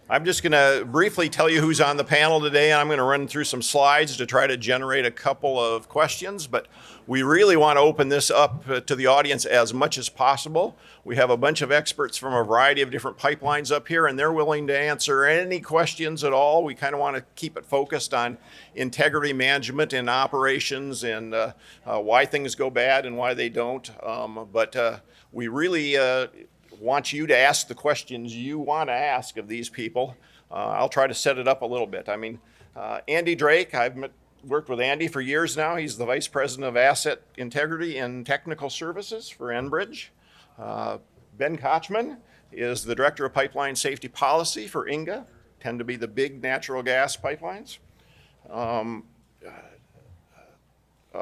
I'm just going to briefly tell you who's on the panel today, and I'm going to run through some slides to try to generate a couple of questions, but we really want to open this up to the audience as much as possible. We have a bunch of experts from a variety of different pipelines up here, and they're willing to answer any questions at all. We kind of want to keep it focused on integrity management and operations and why things go bad and why they don't. But we really want you to ask the questions you want to ask of these people. I'll try to set it up a little bit. I mean, Andy Drake, worked with Andy for years now. He's the Vice President of Asset Integrity and Technical Services for Enbridge. Ben Kochman is the Director of Pipeline Safety Policy for INGAA, tend to be the big natural gas pipelines.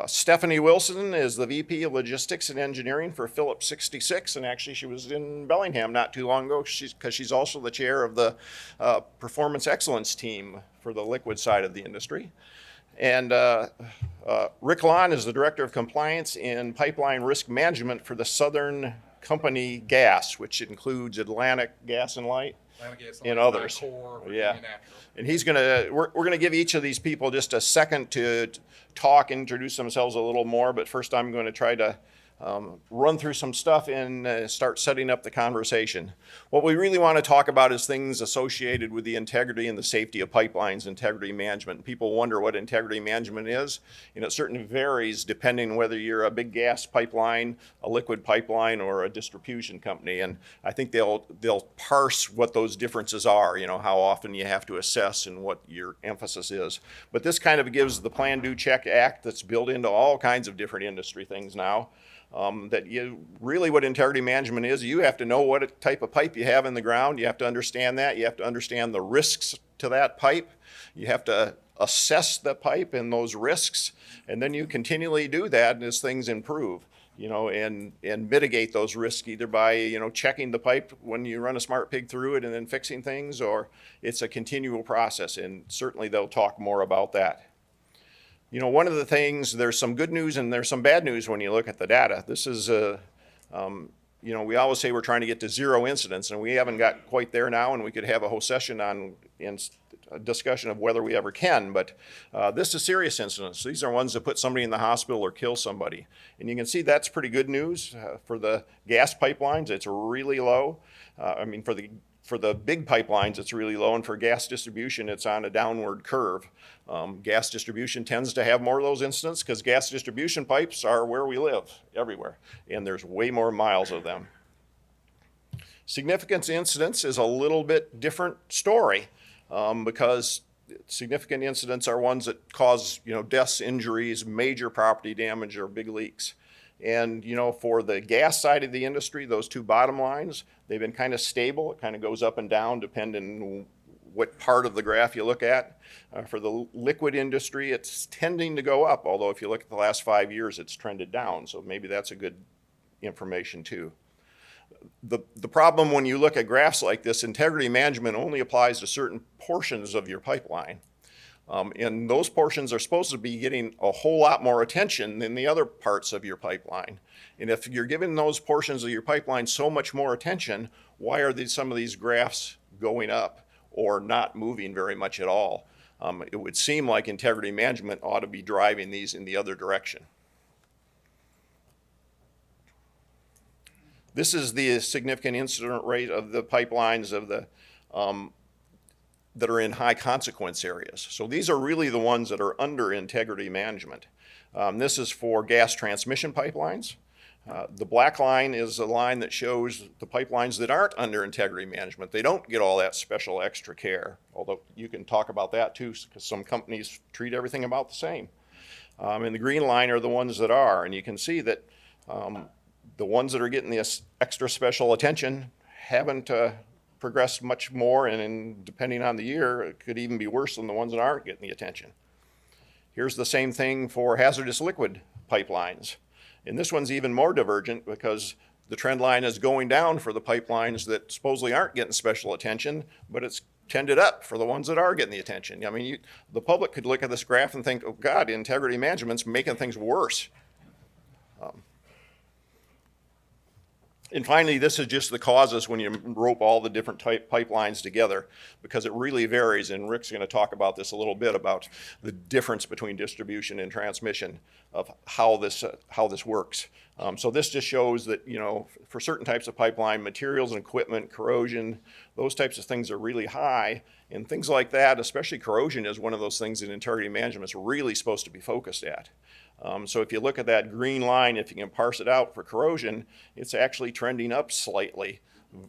Stephanie Wilson is the VP of Logistics and Engineering for Phillips 66, and actually she was in Bellingham not too long ago because she's also the chair of the Performance Excellence team for the liquid side of the industry. And Rick Lonn is the Director of Compliance in Pipeline Risk Management for the Southern Company Gas, which includes Atlantic Gas and Light. And others. Yeah. And we're going to give each of these people just a second to talk, introduce themselves a little more, but first I'm going to try to run through some stuff and start setting up the conversation. What we really want to talk about is things associated with the integrity and the safety of pipelines, integrity management. People wonder what integrity management is. It certainly varies depending whether you're a big gas pipeline, a liquid pipeline, or a distribution company. And I think they'll parse what those differences are, how often you have to assess and what your emphasis is. But this kind of gives the Plan, Do, Check Act that's built into all kinds of different industry things now. Really what integrity management is, you have to know what type of pipe you have in the ground. You have to understand that. You have to understand the risks to that pipe. You have to assess the pipe and those risks, and then you continually do that as things improve, and mitigate those risks either by, checking the pipe when you run a smart pig through it and then fixing things, or it's a continual process, and certainly they'll talk more about that. One of the things, there's some good news and there's some bad news when you look at the data. This is, we always say we're trying to get to zero incidents, and we haven't got quite there now, and we could have a whole session on a discussion of whether we ever can, but this is serious incidents. These are ones that put somebody in the hospital or kill somebody. And you can see that's pretty good news. For the gas pipelines, it's really low. For the big pipelines, it's really low, and for gas distribution, it's on a downward curve. Gas distribution tends to have more of those incidents because gas distribution pipes are where we live, everywhere, and there's way more miles of them. Significant incidents is a little bit different story because significant incidents are ones that cause, deaths, injuries, major property damage, or big leaks. And, for the gas side of the industry, those two bottom lines, they've been kind of stable. It kind of goes up and down depending what part of the graph you look at. For the liquid industry, it's tending to go up, although if you look at the last 5 years, it's trended down. So maybe that's a good information too. The problem when you look at graphs like this, integrity management only applies to certain portions of your pipeline. And those portions are supposed to be getting a whole lot more attention than the other parts of your pipeline. And if you're giving those portions of your pipeline so much more attention, why are some of these graphs going up or not moving very much at all? It would seem like integrity management ought to be driving these in the other direction. This is the significant incident rate of the pipelines that are in high consequence areas. So these are really the ones that are under integrity management. This is for gas transmission pipelines. The black line is a line that shows the pipelines that aren't under integrity management. They don't get all that special extra care, although you can talk about that too, because some companies treat everything about the same. And the green line are the ones that are, and you can see that the ones that are getting this extra special attention haven't progressed much more, and depending on the year, it could even be worse than the ones that aren't getting the attention. Here's the same thing for hazardous liquid pipelines. And this one's even more divergent because the trend line is going down for the pipelines that supposedly aren't getting special attention, but it's tended up for the ones that are getting the attention. I mean, the public could look at this graph and think, oh God, integrity management's making things worse. And finally, this is just the causes when you rope all the different type pipelines together, because it really varies, and Rick's going to talk about this a little bit, about the difference between distribution and transmission of how this works. So this just shows that, you know, for certain types of pipeline, materials and equipment, corrosion, those types of things are really high, and things like that, especially corrosion, is one of those things that integrity management is really supposed to be focused at. So if you look at that green line, if you can parse it out for corrosion, it's actually trending up slightly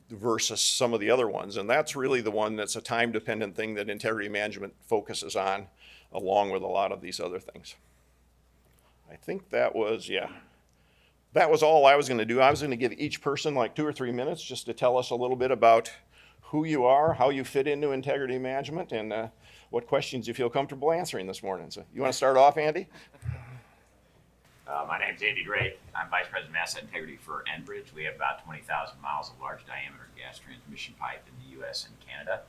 versus some of the other ones. And that's really the one that's a time-dependent thing that integrity management focuses on, along with a lot of these other things. I think that was, yeah. That was all I was going to do. I was going to give each person like 2 or 3 minutes just to tell us a little bit about who you are, how you fit into integrity management, and what questions you feel comfortable answering this morning. So you want to start off, Andy? My name's Andy Drake. I'm Vice President of Asset Integrity for Enbridge. We have about 20,000 miles of large diameter gas transmission pipe in the U.S. and Canada.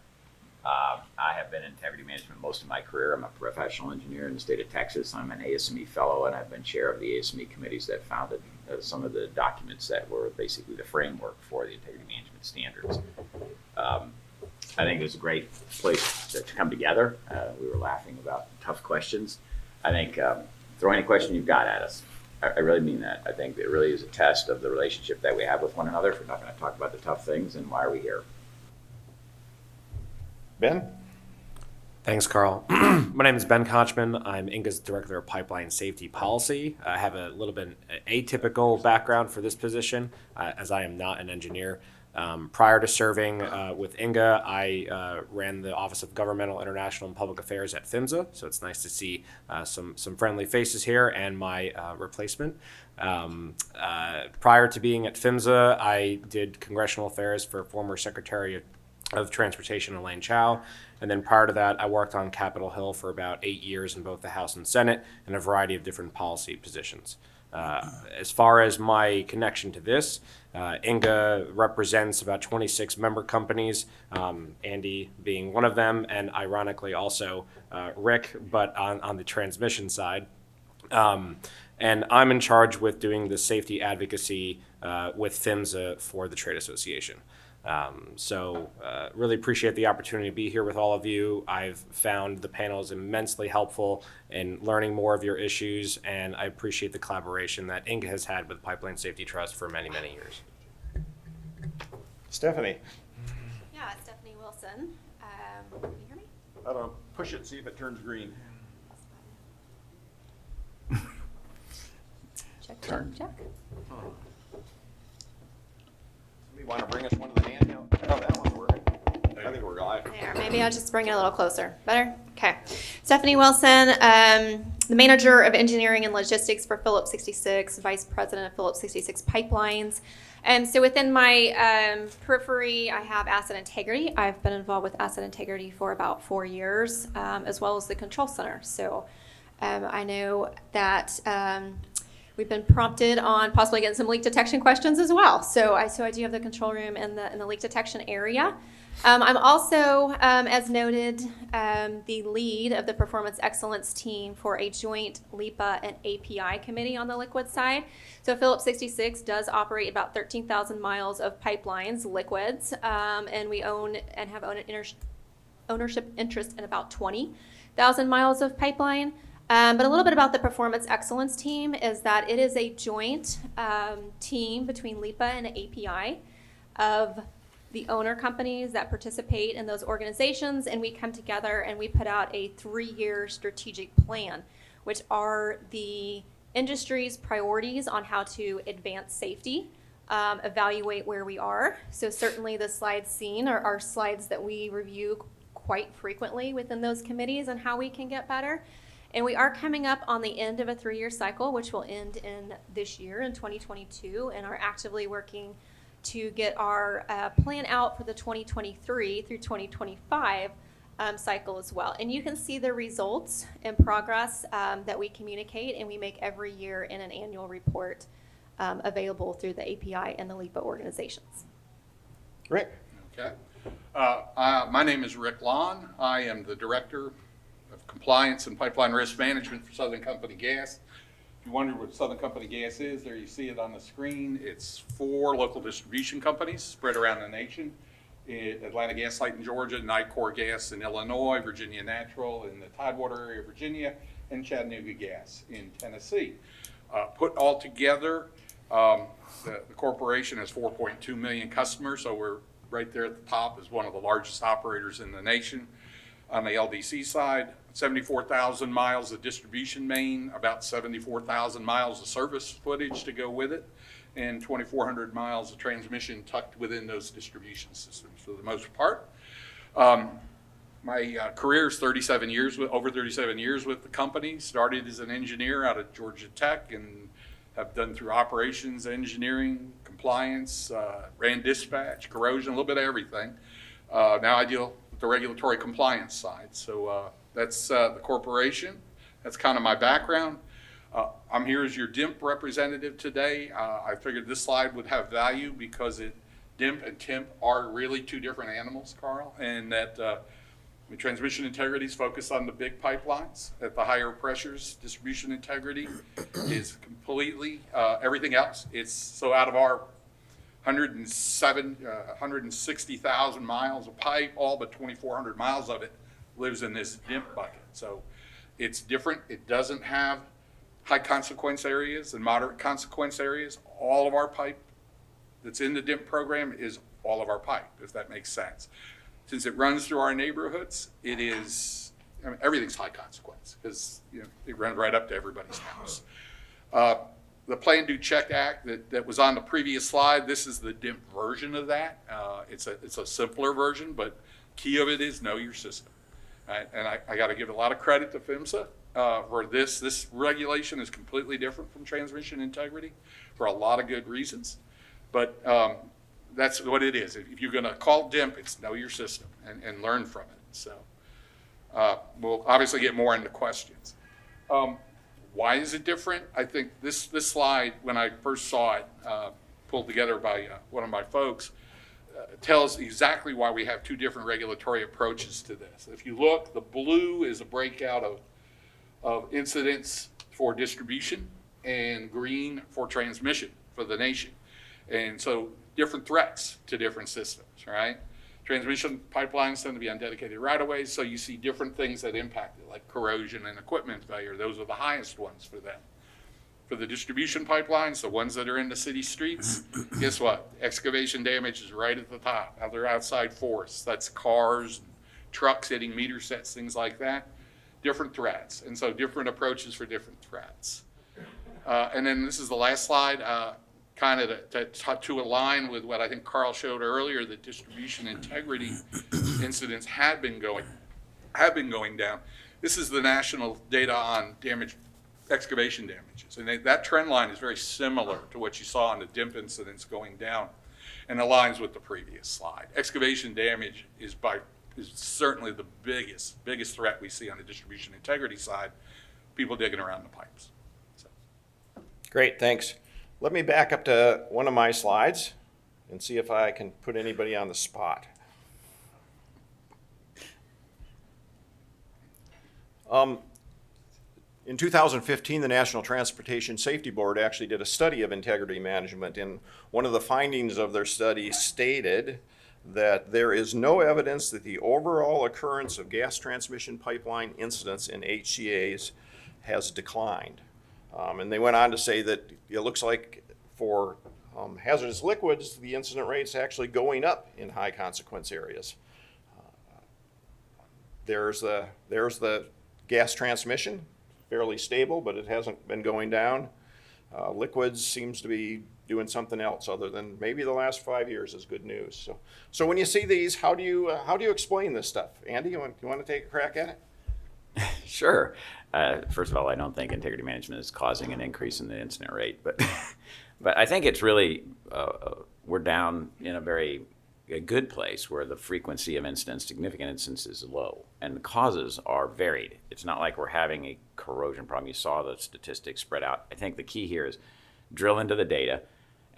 I have been in integrity management most of my career. I'm a professional engineer in the state of Texas. I'm an ASME fellow, and I've been chair of the ASME committees that founded some of the documents that were basically the framework for the integrity management standards. I think it was a great place to come together. We were laughing about tough questions. I think throw any question you've got at us. I really mean that. I think it really is a test of the relationship that we have with one another. If we're not going to talk about the tough things, then why are we here? Ben? Thanks, Carl. My name is Ben Kochman. I'm INGAA's Director of Pipeline Safety Policy. I have a little bit atypical background for this position, as I am not an engineer. Prior to serving with INGAA, I ran the Office of Governmental, International, and Public Affairs at PHMSA, so it's nice to see some friendly faces here, and my replacement. Prior to being at PHMSA, I did congressional affairs for former Secretary of Transportation Elaine Chao, and then prior to that, I worked on Capitol Hill for about 8 years in both the House and Senate in a variety of different policy positions. As far as my connection to this, INGAA represents about 26 member companies, Andy being one of them, and ironically also Rick, but on the transmission side. And I'm in charge with doing the safety advocacy with PHMSA for the trade association. So really appreciate the opportunity to be here with all of you. I've found the panels immensely helpful in learning more of your issues, and I appreciate the collaboration that INGAA has had with Pipeline Safety Trust for many, many years. Stephanie? Yeah, Stephanie Wilson. Can you hear me? I don't know. Push it, see if it turns green. Check, check, check. Somebody want to bring us one of the handheld? Oh, that one's working. I think we're live. There, maybe I'll just bring it a little closer. Better? Okay. Stephanie Wilson, the manager of engineering and logistics for Phillips 66, vice president of Phillips 66 pipelines. And so within my periphery, I have asset integrity. I've been involved with asset integrity for about 4 years, as well as the control center. So I know that we've been prompted on possibly getting some leak detection questions as well. So I do have the control room in the leak detection area. I'm also, as noted, the lead of the performance excellence team for a joint LEPA and API committee on the liquid side. So Phillips 66 does operate about 13,000 miles of pipelines, liquids, and we own and have ownership interest in about 20,000 miles of pipeline. But a little bit about the performance excellence team is that it is a joint team between LEPA and API of the owner companies that participate in those organizations, and we come together and we put out a 3-year strategic plan, which are the industry's priorities on how to advance safety, evaluate where we are. So certainly the slides seen are slides that we review quite frequently within those committees and how we can get better. And we are coming up on the end of a 3-year cycle, which will end in this year in 2022, and are actively working to get our plan out for the 2023 through 2025 cycle as well. And you can see the results and progress that we communicate and we make every year in an annual report available through the API and the LEPA organizations. Rick? Okay. My name is Rick Lonn. I am the Director of Compliance and Pipeline Risk Management for Southern Company Gas. you wonder what Southern Company gas is, there you see it on the screen. It's 4 local distribution companies spread around the nation. Atlanta Gas Light in Georgia, Nicor Gas in Illinois, Virginia Natural in the Tidewater area of Virginia, and Chattanooga Gas in Tennessee. Put all together, the corporation has 4.2 million customers, so we're right there at the top as one of the largest operators in the nation. On the LDC side, 74,000 miles of distribution main, about 74,000 miles of service footage to go with it, and 2,400 miles of transmission tucked within those distribution systems for the most part. My career is over 37 years with the company. Started as an engineer out of Georgia Tech and have done through operations, engineering, compliance, ran dispatch, corrosion, a little bit of everything. Now I deal with the regulatory compliance side. So that's the corporation. That's kind of my background. I'm here as your DIMP representative today. I figured this slide would have value because DIMP and TIMP are really 2 different animals, Carl, and that the transmission integrity is focused on the big pipelines. At the higher pressures, distribution integrity is completely everything else. It's so out of our 160,000 miles of pipe, all but 2,400 miles of it lives in this DIMP bucket. So it's different. It doesn't have high consequence areas and moderate consequence areas. All of our pipe that's in the DIMP program is all of our pipe, if that makes sense. Since it runs through our neighborhoods, everything's high consequence because it runs right up to everybody's house. The Plan, Do, Check Act that was on the previous slide, this is the DIMP version of that. It's a simpler version, but key of it is know your system. Right? And I got to give a lot of credit to PHMSA for this. This regulation is completely different from transmission integrity for a lot of good reasons. But that's what it is. If you're going to call DIMP, it's know your system and learn from it. So we'll obviously get more into questions. Why is it different? I think this slide, when I first saw it, pulled together by one of my folks, tells exactly why we have 2 different regulatory approaches to this. If you look, the blue is a breakout of incidents for distribution and green for transmission for the nation. And so different threats to different systems, right? Transmission pipelines tend to be on dedicated right-of-ways, so you see different things that impact it, like corrosion and equipment failure. Those are the highest ones for them. For the distribution pipelines, the ones that are in the city streets, guess what? Excavation damage is right at the top. Now they're outside forests. That's cars, trucks hitting meter sets, things like that. Different threats, and so different approaches for different threats. And then this is the last slide. Kind of to align with what I think Carl showed earlier, that distribution integrity incidents have been going down. This is the national data on excavation damages, and that trend line is very similar to what you saw on the DIMP incidents going down, and aligns with the previous slide. Excavation damage is certainly the biggest threat we see on the distribution integrity side. People digging around the pipes. So. Great, thanks. Let me back up to one of my slides and see if I can put anybody on the spot. In 2015, the National Transportation Safety Board actually did a study of integrity management, and one of the findings of their study stated that there is no evidence that the overall occurrence of gas transmission pipeline incidents in HCAs has declined. And they went on to say that it looks like for hazardous liquids, the incident rate's actually going up in high consequence areas. There's the gas transmission, fairly stable, but it hasn't been going down. Liquids seems to be doing something else other than maybe the last 5 years is good news. So when you see these, how do you explain this stuff? Andy, you want to take a crack at it? Sure. First of all, I don't think integrity management is causing an increase in the incident rate, but I think it's really we're down in a good place where the frequency of incidents, significant incidents, is low, and the causes are varied. It's not like we're having a corrosion problem. You saw the statistics spread out. I think the key here is drill into the data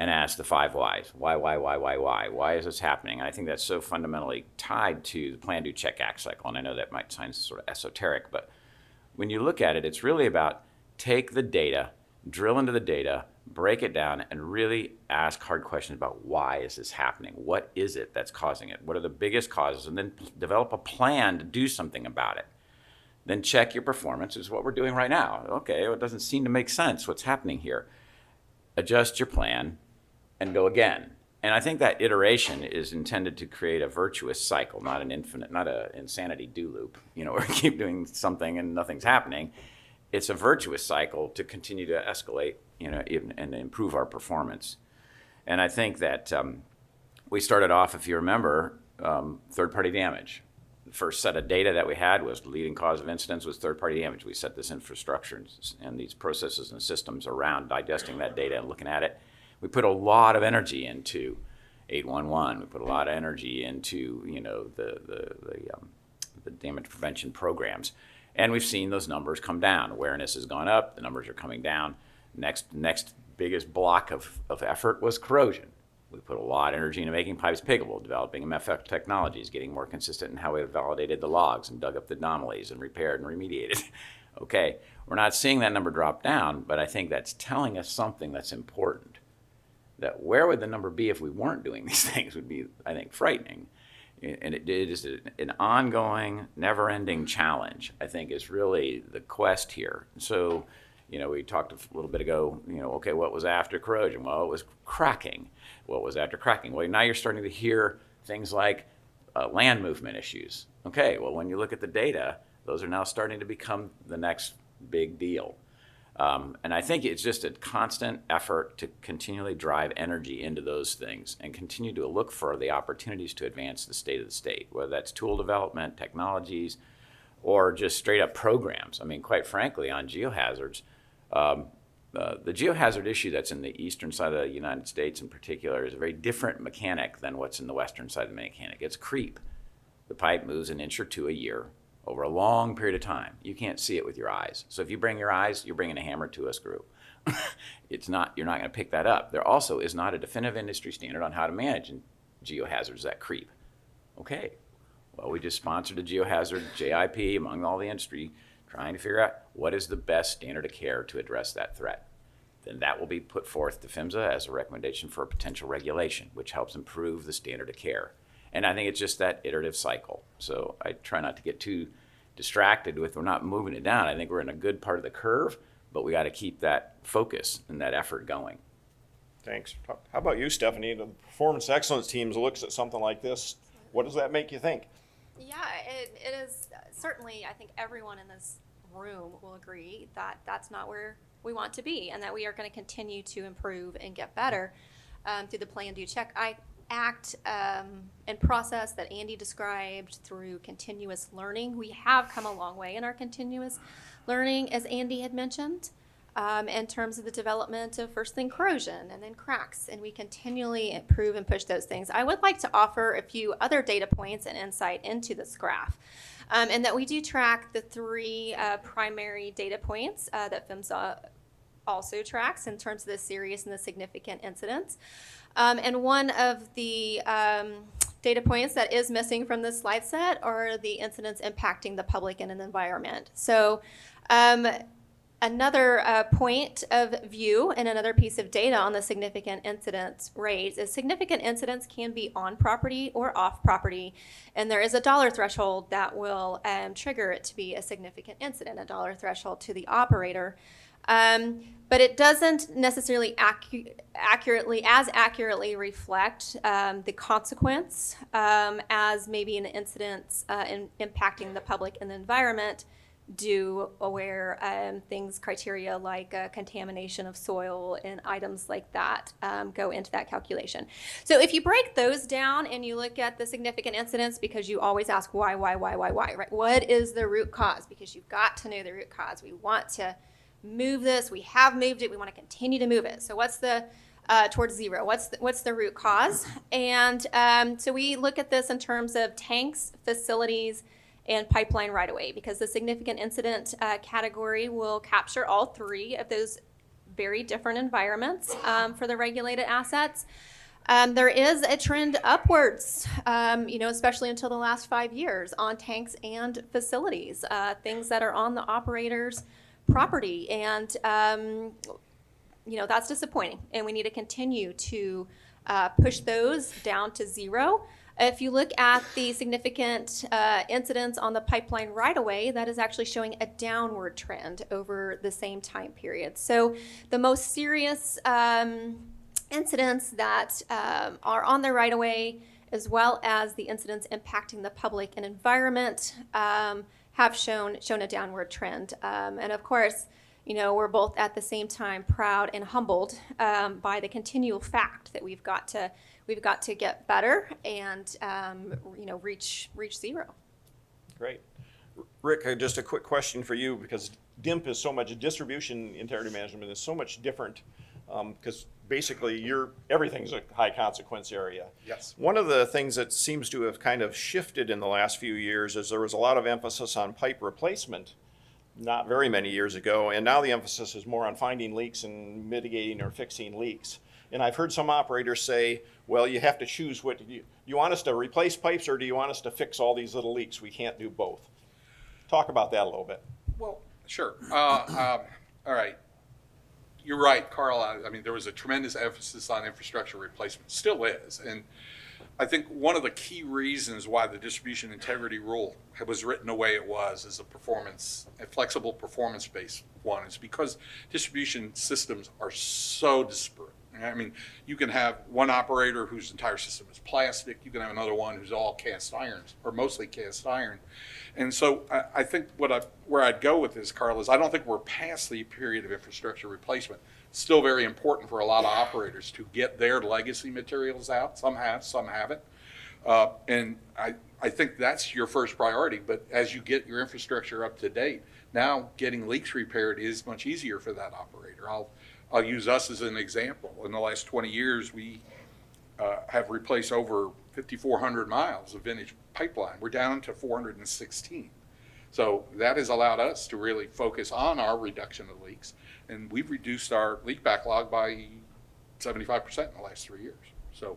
and ask the 5 whys. Why? Why is this happening? And I think that's so fundamentally tied to the Plan, Do, Check, Act cycle. And I know that might sound sort of esoteric, but when you look at it, it's really about take the data drill into the data, break it down, and really ask hard questions about why is this happening? What is it that's causing it? What are the biggest causes? And then develop a plan to do something about it. Then check your performance, is what we're doing right now. Okay, it doesn't seem to make sense. What's happening here? Adjust your plan and go again. And I think that iteration is intended to create a virtuous cycle, not an insanity do loop, where we keep doing something and nothing's happening. It's a virtuous cycle to continue to escalate, and improve our performance. And I think that we started off, if you remember, third-party damage. The first set of data that we had was the leading cause of incidents was third-party damage. We set this infrastructure and these processes and systems around digesting that data and looking at it. We put a lot of energy into 811. We put a lot of energy into the damage prevention programs, and we've seen those numbers come down. Awareness has gone up. The numbers are coming down. Next biggest block of effort was corrosion. We put a lot of energy into making pipes piggable, developing MFF technologies, getting more consistent in how we validated the logs and dug up the anomalies and repaired and remediated. Okay, we're not seeing that number drop down, but I think that's telling us something that's important. That where would the number be if we weren't doing these things would be, I think, frightening. And it is an ongoing, never-ending challenge, I think, is really the quest here. So, we talked a little bit ago, okay, what was after corrosion? Well, it was cracking. What was after cracking? Well, now you're starting to hear things like land movement issues. Okay, well, when you look at the data, those are now starting to become the next big deal. And I think it's just a constant effort to continually drive energy into those things and continue to look for the opportunities to advance the state of the state, whether that's tool development, technologies, or just straight up programs. I mean, quite frankly, on geohazards, the geohazard issue that's in the eastern side of the United States in particular is a very different mechanic than what's in the western side of the mechanic. It's creep. The pipe moves an inch or two a year over a long period of time. You can't see it with your eyes. So if you bring your eyes, you're bringing a hammer to a screw. You're not going to pick that up. There also is not a definitive industry standard on how to manage geohazards that creep. Okay, well, we just sponsored a geohazard JIP among all the industry, trying to figure out what is the best standard of care to address that threat. Then that will be put forth to PHMSA as a recommendation for a potential regulation, which helps improve the standard of care. And I think it's just that iterative cycle. So I try not to get too distracted with we're not moving it down. I think we're in a good part of the curve, but we got to keep that focus and that effort going. Thanks. How about you, Stephanie? The performance excellence teams looks at something like this. What does that make you think? Yeah, it is certainly, I think everyone in this room will agree that that's not where we want to be and that we are going to continue to improve and get better through the plan, do, check, act and process that Andy described through continuous learning. We have come a long way in our continuous learning, as Andy had mentioned, in terms of the development of first thing corrosion and then cracks, and we continually improve and push those things. I would like to offer a few other data points and insight into this graph, and that we do track the three primary data points that PHMSA also tracks in terms of the serious and the significant incidents. And one of the data points that is missing from this slide set are the incidents impacting the public and the environment. So another point of view and another piece of data on the significant incidents rates is significant incidents can be on property or off property, and there is a dollar threshold that will trigger it to be a significant incident, a dollar threshold to the operator. But it doesn't necessarily accurately reflect the consequence as maybe an incident impacting the public and the environment do, where criteria like contamination of soil and items like that go into that calculation. So if you break those down and you look at the significant incidents, because you always ask why, right? What is the root cause? Because you've got to know the root cause. We want to move this. We have moved it. We want to continue to move it. So what's the towards zero? What's the root cause? And so we look at this in terms of tanks, facilities, and pipeline right away, because the significant incident category will capture all three of those very different environments for the regulated assets. There is a trend upwards, especially until the last 5 years on tanks and facilities, things that are on the operator's property. And that's disappointing, and we need to continue to push those down to zero. If you look at the significant incidents on the pipeline right away, that is actually showing a downward trend over the same time period. So the most serious incidents that are on the right of way, as well as the incidents impacting the public and environment, have shown a downward trend. And of course, we're both at the same time proud and humbled by the continual fact that we've got to get better and reach zero. Great. Rick, just a quick question for you, because DIMP is so much, distribution integrity management is so much different, because basically everything's a high consequence area. Yes. One of the things that seems to have kind of shifted in the last few years is there was a lot of emphasis on pipe replacement not very many years ago, and now the emphasis is more on finding leaks and mitigating or fixing leaks. And I've heard some operators say, well, you have to choose what you want us to replace pipes, or do you want us to fix all these little leaks? We can't do both. Talk about that a little bit. Well, sure. All right. You're right, Carl. I mean, there was a tremendous emphasis on infrastructure replacement, still is. And I think one of the key reasons why the distribution integrity rule was written the way it was as a flexible performance-based one is because distribution systems are so disparate. I mean, you can have one operator whose entire system is plastic. You can have another one who's all cast irons, or mostly cast iron. And so I think where I'd go with this, Carl, is I don't think we're past the period of infrastructure replacement. It's still very important for a lot of operators to get their legacy materials out. Some have, some haven't. And I think that's your first priority. But as you get your infrastructure up to date, now getting leaks repaired is much easier for that operator. I'll use us as an example. In the last 20 years, we have replaced over 5,400 miles of vintage pipeline. We're down to 416. So that has allowed us to really focus on our reduction of leaks. And we've reduced our leak backlog by 75% in the last 3 years. So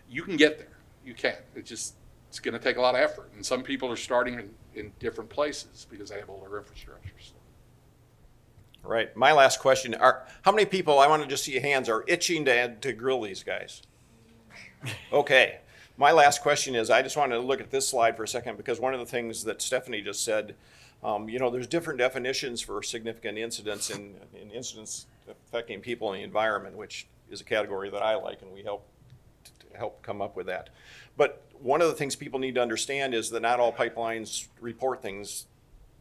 you can get there. You can. It's going to take a lot of effort. And some people are starting in different places because they have older infrastructures. Right. My last question, how many people, I want to just see your hands, are itching to grill these guys? Okay. My last question is, I just want to look at this slide for a second, because one of the things that Stephanie just said, there's different definitions for significant incidents and incidents affecting people and the environment, which is a category that I like, and we help come up with that. But one of the things people need to understand is that not all pipelines report things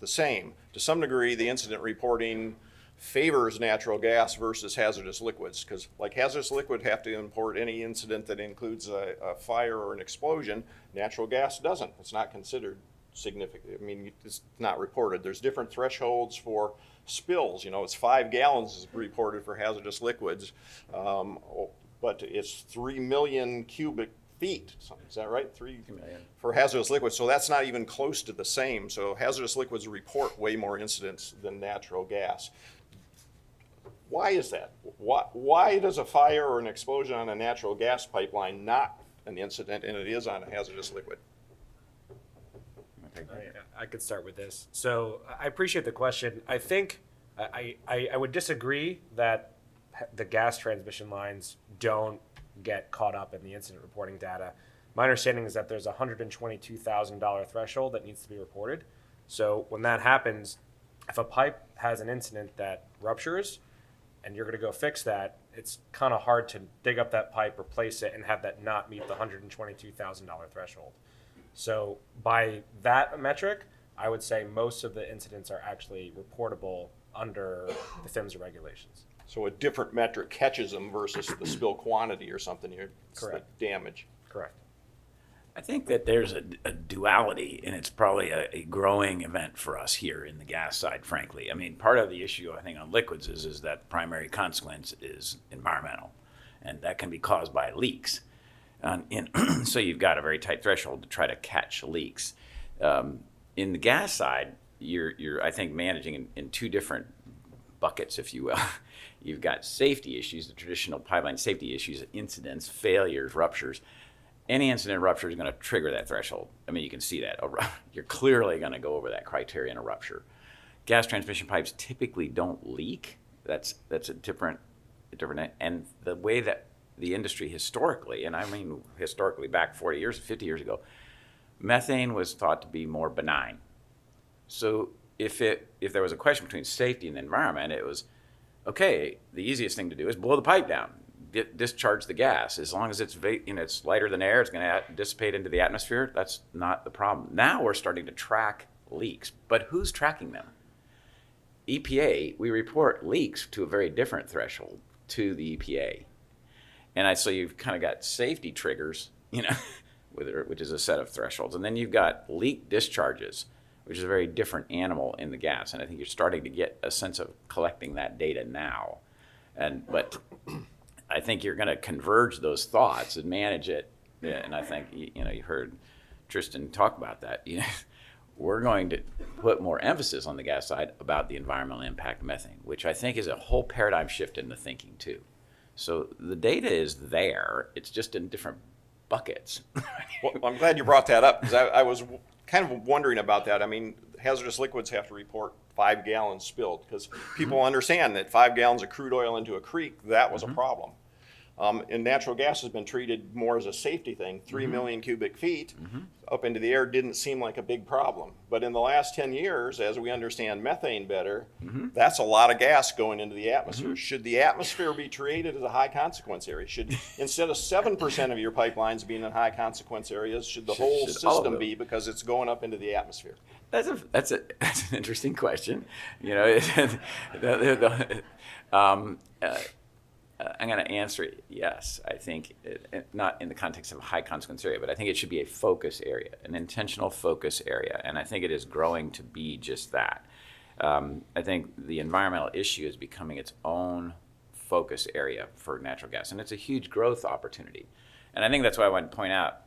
the same. To some degree, the incident reporting favors natural gas versus hazardous liquids, because like hazardous liquid have to import any incident that includes a fire or an explosion. Natural gas doesn't. It's not considered significant. I mean, it's not reported. There's different thresholds for spills. It's 5 gallons is reported for hazardous liquids, but it's 3 million cubic feet. Is that right? 3 million for hazardous liquids. So that's not even close to the same. So hazardous liquids report way more incidents than natural gas. Why is that? Why does a fire or an explosion on a natural gas pipeline not an incident and it is on a hazardous liquid? I could start with this. So I appreciate the question. I think I would disagree that the gas transmission lines don't get caught up in the incident reporting data. My understanding is that there's a $122,000 threshold that needs to be reported. So when that happens, if a pipe has an incident that ruptures and you're going to go fix that, it's kind of hard to dig up that pipe, replace it, and have that not meet the $122,000 threshold. So by that metric, I would say most of the incidents are actually reportable under the PHMSA regulations. So a different metric catches them versus the spill quantity or something. It's Correct. The damage. Correct. I think that there's a duality, and it's probably a growing event for us here in the gas side, frankly. I mean, part of the issue, I think, on liquids is that the primary consequence is environmental, and that can be caused by leaks. So you've got a very tight threshold to try to catch leaks. In the gas side, you're I think, managing in two different buckets, if you will. You've got safety issues, the traditional pipeline safety issues, incidents, failures, ruptures. Any incident rupture is going to trigger that threshold. I mean, you can see that. You're clearly going to go over that criteria in a rupture. Gas transmission pipes typically don't leak. That's a different different, and the way that the industry historically, and I mean historically back 40 years, 50 years ago, methane was thought to be more benign. So if there was a question between safety and the environment, it was, okay, the easiest thing to do is blow the pipe down, discharge the gas. As long as it's it's lighter than air, it's going to dissipate into the atmosphere. That's not the problem. Now we're starting to track leaks, but who's tracking them? EPA. We report leaks to a very different threshold to the EPA, and so you've kind of got safety triggers, which is a set of thresholds, and then you've got leak discharges, which is a very different animal in the gas. And I think you're starting to get a sense of collecting that data now. But I think you're going to converge those thoughts and manage it. And I think, you heard Tristan talk about that. We're going to put more emphasis on the gas side about the environmental impact of methane, which I think is a whole paradigm shift in the thinking too. So the data is there. It's just in different buckets. Well, I'm glad you brought that up, because I was kind of wondering about that. I mean, hazardous liquids have to report 5 gallons spilled, because people understand that 5 gallons of crude oil into a creek, that was a problem. And natural gas has been treated more as a safety thing. 3 million cubic feet up into the air didn't seem like a big problem. But in the last 10 years, as we understand methane better, that's a lot of gas going into the atmosphere. Should the atmosphere be treated as a high consequence area? Should, instead of 7% of your pipelines being in high consequence areas, should the whole should all of system them be, because it's going up into the atmosphere? That's an interesting question. I'm going to answer it yes. I think, not in the context of a high consequence area, but I think it should be a focus area, an intentional focus area. And I think it is growing to be just that. I think the environmental issue is becoming its own focus area for natural gas. And it's a huge growth opportunity. And I think that's why I want to point out,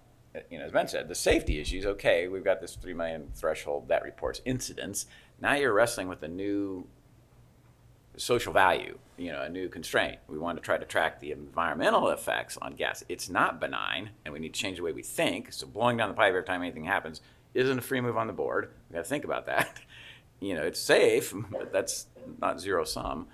as Ben said, the safety issues, okay, we've got this 3 million threshold that reports incidents. Now you're wrestling with a new social value, a new constraint. We want to try to track the environmental effects on gas. It's not benign, and we need to change the way we think. So blowing down the pipe every time anything happens isn't a free move on the board. We got to think about that. It's safe, but that's not zero sum.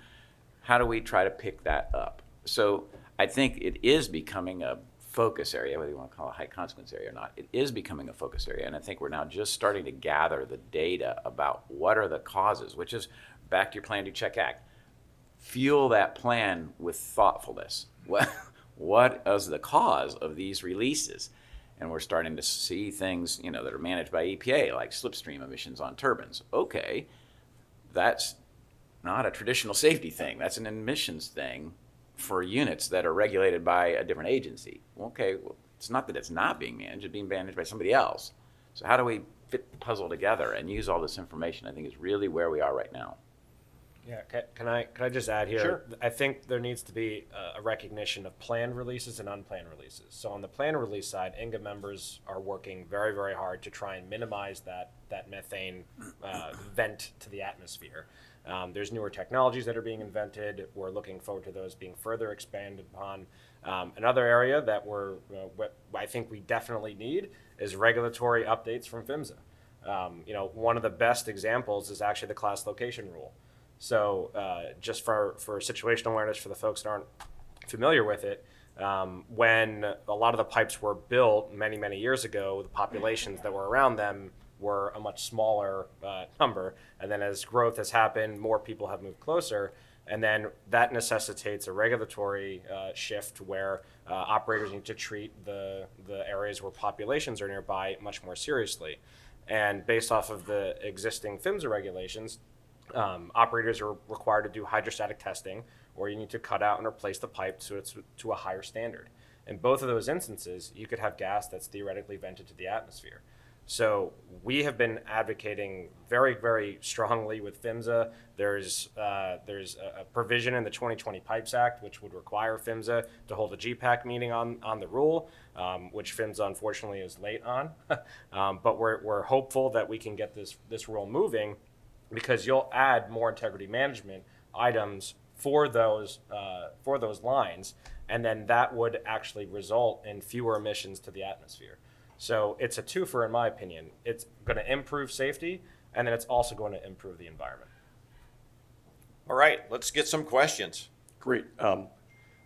How do we try to pick that up? So I think it is becoming a focus area, whether you want to call it a high consequence area or not. It is becoming a focus area, and I think we're now just starting to gather the data about what are the causes, which is back to your plan, do, check, act. Fuel that plan with thoughtfulness. What is the cause of these releases? And we're starting to see things, that are managed by EPA, like slipstream emissions on turbines. Okay, that's not a traditional safety thing. That's an emissions thing for units that are regulated by a different agency. Okay, well, it's not that it's not being managed, it's being managed by somebody else. So how do we fit the puzzle together and use all this information, I think, is really where we are right now. Yeah, can I just add here? Sure. I think there needs to be a recognition of planned releases and unplanned releases. So on the planned release side, INGAA members are working very, very hard to try and minimize that methane vent to the atmosphere. There's newer technologies that are being invented. We're looking forward to those being further expanded upon. Another area that I think we definitely need is regulatory updates from PHMSA. One of the best examples is actually the class location rule. So just for situational awareness for the folks that aren't familiar with it, when a lot of the pipes were built many, many years ago, the populations that were around them were a much smaller number. And then as growth has happened, more people have moved closer. And then that necessitates a regulatory shift where operators need to treat the areas where populations are nearby much more seriously. And based off of the existing PHMSA regulations, operators are required to do hydrostatic testing, or you need to cut out and replace the pipe so it's to a higher standard. In both of those instances, you could have gas that's theoretically vented to the atmosphere. So we have been advocating very, very strongly with PHMSA. There's a provision in the 2020 Pipes Act which would require PHMSA to hold a GPAC meeting on the rule, which PHMSA unfortunately is late on. But we're hopeful that we can get this rule moving, because you'll add more integrity management items for those lines, and then that would actually result in fewer emissions to the atmosphere. So it's a twofer in my opinion. It's going to improve safety, and then it's also going to improve the environment. All right, let's get some questions. Great.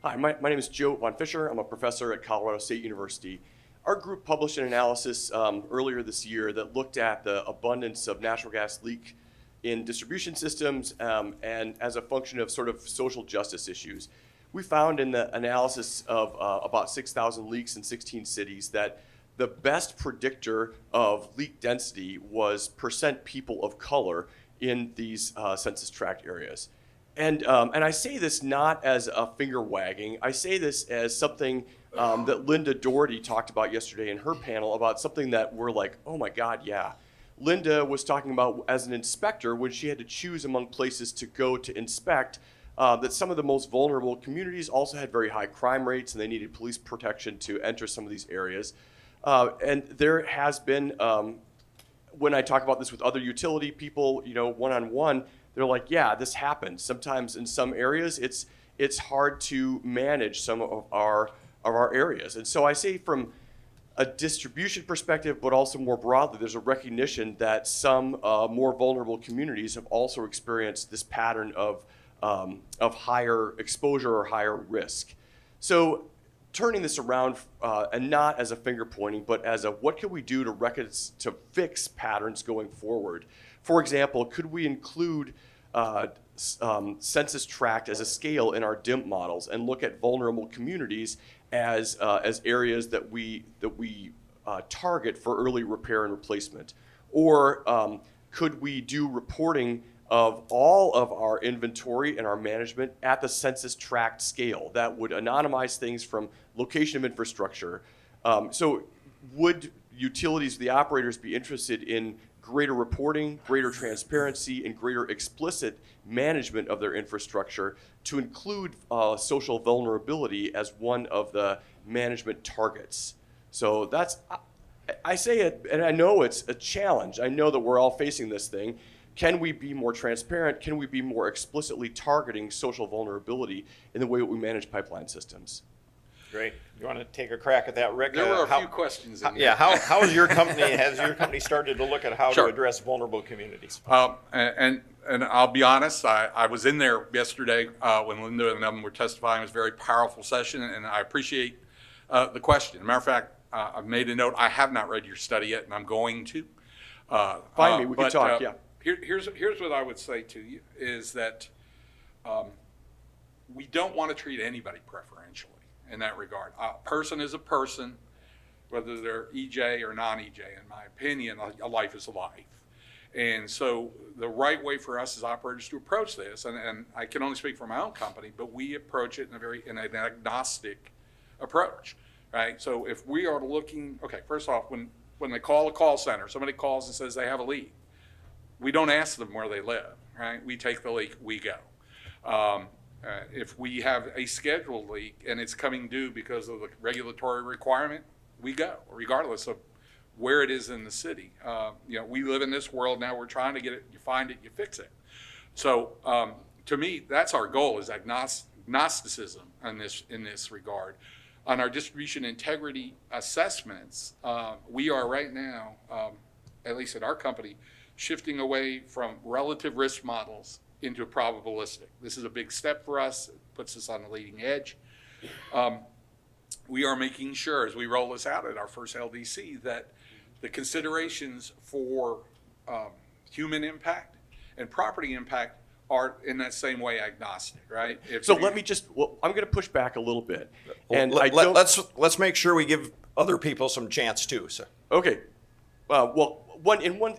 Hi, my name is Joe Von Fisher. I'm a professor at Colorado State University. Our group published an analysis earlier this year that looked at the abundance of natural gas leak in distribution systems and as a function of sort of social justice issues. We found in the analysis of about 6,000 leaks in 16 cities that the best predictor of leak density was percent people of color in these census tract areas. And I say this not as a finger wagging. I say this as something that Linda Doherty talked about yesterday in her panel about something that we're like, oh my God, yeah. Linda was talking about as an inspector when she had to choose among places to go to inspect that some of the most vulnerable communities also had very high crime rates and they needed police protection to enter some of these areas. And there has been, when I talk about this with other utility people, one-on-one, they're like, yeah, this happens. Sometimes in some areas, it's hard to manage some of our areas. And so I say from a distribution perspective, but also more broadly, there's a recognition that some more vulnerable communities have also experienced this pattern of higher exposure or higher risk. So turning this around and not as a finger pointing, but as a what can we do to fix patterns going forward? For example, could we include census tract as a scale in our DIMP models and look at vulnerable communities as areas that we target for early repair and replacement? Or could we do reporting of all of our inventory and our management at the census tract scale that would anonymize things from location of infrastructure? So would utilities, the operators, be interested in greater reporting, greater transparency, and greater explicit management of their infrastructure to include social vulnerability as one of the management targets? So that's, I say it, and I know it's a challenge. I know that we're all facing this thing. Can we be more transparent? Can we be more explicitly targeting social vulnerability in the way that we manage pipeline systems? Great. You want to take a crack at that, Rick? There were a few questions in there. Yeah, how has your company started to look at how Sure. to address vulnerable communities? And I'll be honest, I was in there yesterday when Linda and them were testifying. It was a very powerful session, and I appreciate the question. As a matter of fact, I've made a note. I have not read your study yet, and I'm going to. Find me, we can talk, yeah. Here's what I would say to you is that we don't want to treat anybody preferentially in that regard. A person is a person, whether they're EJ or non-EJ. In my opinion, a life is a life. And so the right way for us as operators to approach this, and I can only speak for my own company, but we approach it in an agnostic approach, right? So if we are looking, okay, first off, when they call a call center, somebody calls and says they have a leak, we don't ask them where they live, right? We take the leak, we go. If we have a scheduled leak and it's coming due because of the regulatory requirement, we go, regardless of where it is in the city. We live in this world now. We're trying to get it. You find it, you fix it. So to me, that's our goal: is agnosticism in this regard. On our distribution integrity assessments, we are right now, at least at our company, shifting away from relative risk models into probabilistic. This is a big step for us. It puts us on the leading edge. We are making sure as we roll this out at our first LDC that the considerations for human impact and property impact are in that same way agnostic, right? Let me just, I'm going to push back a little bit. And Let's make sure we give other people some chance too. So. Okay.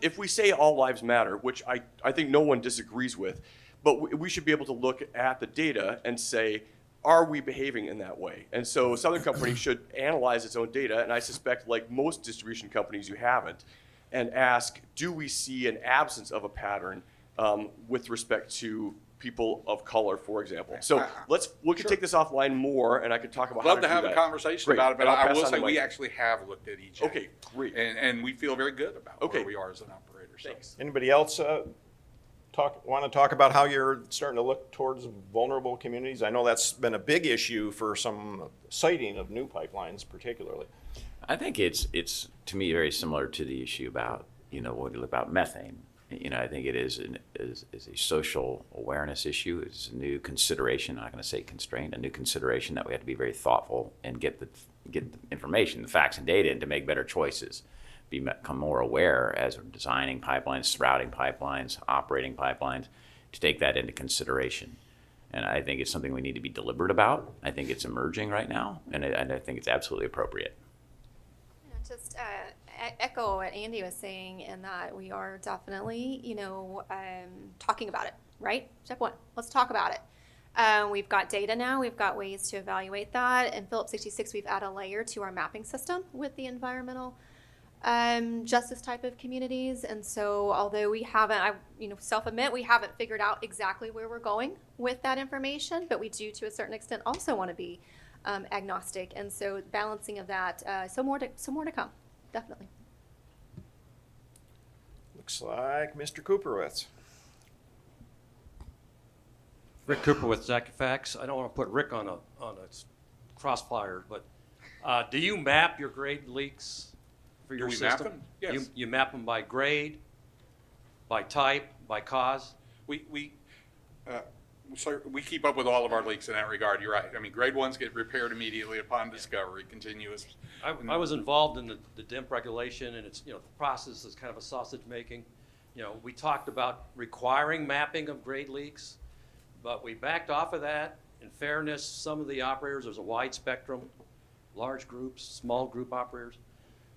If we say all lives matter, which I think no one disagrees with, but we should be able to look at the data and say, are we behaving in that way? And so Southern Company should analyze its own data, and I suspect, like most distribution companies, you haven't, and ask, do we see an absence of a pattern with respect to people of color, for example? So we could take this offline more, and I could talk about how to do that. Love to have a conversation about it, but I will say we actually have looked at each. Okay, great. And we feel very good about where we are as an operator. So. Thanks. Anybody else want to talk about how you're starting to look towards vulnerable communities? I know that's been a big issue for some siting of new pipelines, particularly. I think it's to me very similar to the issue about about methane. I think it is a social awareness issue. It's a new consideration. I'm not going to say constraint. A new consideration that we have to be very thoughtful and get the information, the facts and data, and to make better choices. Become more aware as we're designing pipelines, routing pipelines, operating pipelines, to take that into consideration. And I think it's something we need to be deliberate about. I think it's emerging right now, and I think it's absolutely appropriate. Just echo what Andy was saying, in that we are definitely, talking about it, right? Step one, let's talk about it. We've got data now. We've got ways to evaluate that. In Phillips 66, we've added a layer to our mapping system with the environmental justice type of communities. And so although we haven't, self-admit, we haven't figured out exactly where we're going with that information, but we do, to a certain extent, also want to be agnostic. And so balancing of that, so more to come, definitely. Looks like Mr. Cooperwitz. Rick Cooper with Zacfax. I don't want to put Rick on a crossfire, but do you map your grade leaks for your Do we system? map them? Yes. You map them by grade, by type, by cause? So we keep up with all of our leaks in that regard. You're right. I mean, grade ones get repaired immediately upon discovery, continuous. I was involved in the DIMP regulation, and it's, the process is kind of a sausage making. We talked about requiring mapping of grade leaks, but we backed off of that. In fairness, some of the operators, there's a wide spectrum, large groups, small group operators.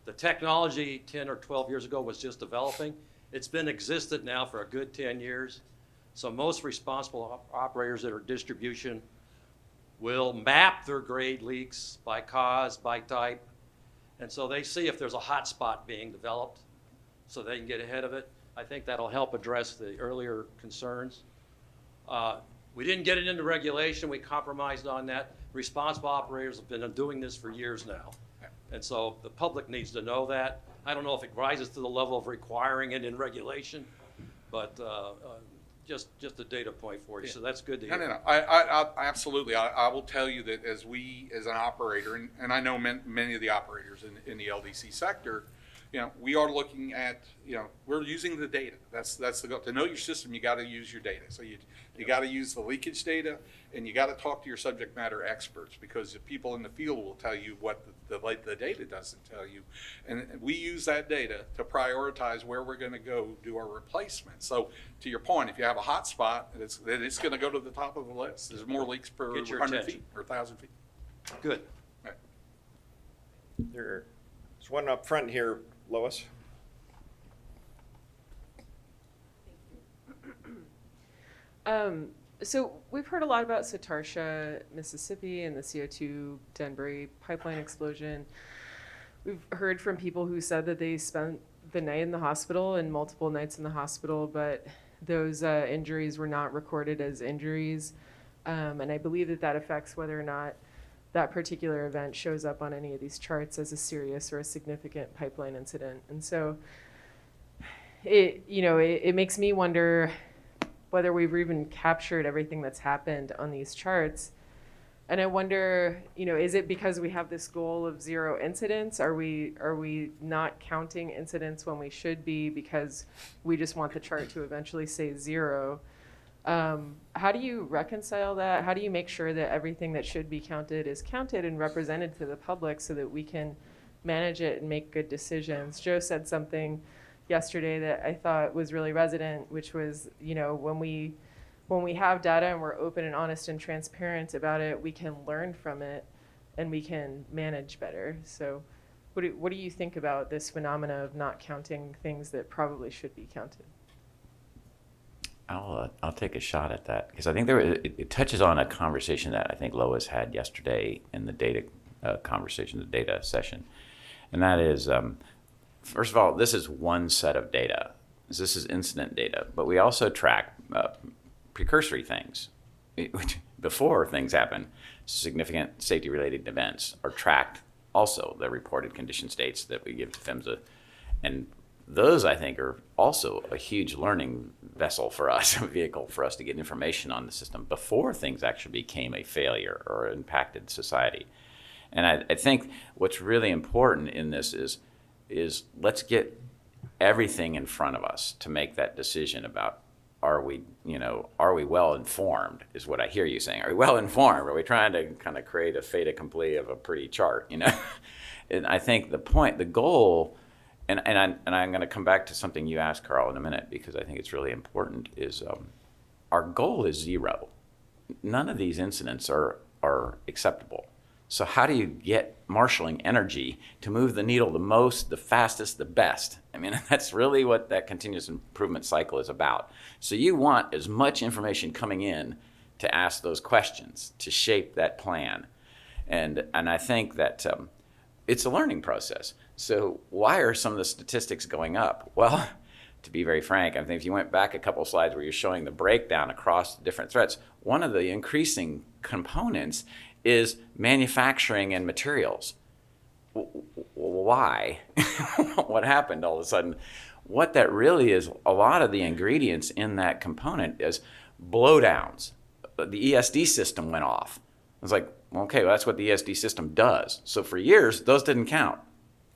The technology 10 or 12 years ago was just developing. It's been existed now for a good 10 years. So most responsible operators that are distribution will map their grade leaks by cause, by type. And so they see if there's a hot spot being developed so they can get ahead of it. I think that'll help address the earlier concerns. We didn't get it into regulation. We compromised on that. Responsible operators have been doing this for years now. And so the public needs to know that. I don't know if it rises to the level of requiring it in regulation, but just a data point for you. So that's good to hear. No. I absolutely. I will tell you that as an operator, and I know many of the operators in the LDC sector, we are looking at, we're using the data. That's the goal. To know your system, you got to use your data. So you got to use the leakage data, and you got to talk to your subject matter experts, because the people in the field will tell you what the data doesn't tell you. And we use that data to prioritize where we're going to go do our replacement. So to your point, if you have a hot spot, it's going to go to the top of the list. There's more leaks per 100 feet or 1,000 feet. Good. Right. There's one up front here, Lois. So we've heard a lot about Satartia, Mississippi, and the CO2 Denbury pipeline explosion. We've heard from people who said that they spent the night in the hospital and multiple nights in the hospital, but those injuries were not recorded as injuries. And I believe that affects whether or not that particular event shows up on any of these charts as a serious or a significant pipeline incident. And so it makes me wonder whether we've even captured everything that's happened on these charts. And I wonder, is it because we have this goal of zero incidents? Are we not counting incidents when we should be, because we just want the chart to eventually say zero? How do you reconcile that? How do you make sure that everything that should be counted is counted and represented to the public so that we can manage it and make good decisions? Joe said something yesterday that I thought was really resonant, which was, when we have data and we're open and honest and transparent about it, we can learn from it and we can manage better. So what do you think about this phenomena of not counting things that probably should be counted? I'll take a shot at that, because I think it touches on a conversation that I think Lois had yesterday in the data conversation, the data session, and that is, first of all, this is one set of data. This is incident data, but we also track precursory things. Before things happen, significant safety-related events are tracked also, the reported condition states that we give to PHMSA. And those, I think, are also a huge learning vessel for us, a vehicle for us to get information on the system before things actually became a failure or impacted society. And I think what's really important in this is let's get everything in front of us to make that decision about are we well informed, is what I hear you saying. Are we well informed? Are we trying to kind of create a fait accompli of a pretty chart, And I think the goal, and I'm going to come back to something you asked, Carl, in a minute, because I think it's really important, is our goal is zero. None of these incidents are acceptable. So how do you get marshaling energy to move the needle the most, the fastest, the best? I mean, that's really what that continuous improvement cycle is about. So you want as much information coming in to ask those questions, to shape that plan. And I think that it's a learning process. So why are some of the statistics going up? Well, to be very frank, I think if you went back a couple of slides where you're showing the breakdown across the different threats, one of the increasing components is manufacturing and materials. Why? What happened all of a sudden? What that really is, a lot of the ingredients in that component is blowdowns. The ESD system went off. It's like, okay, well, that's what the ESD system does. So for years, those didn't count.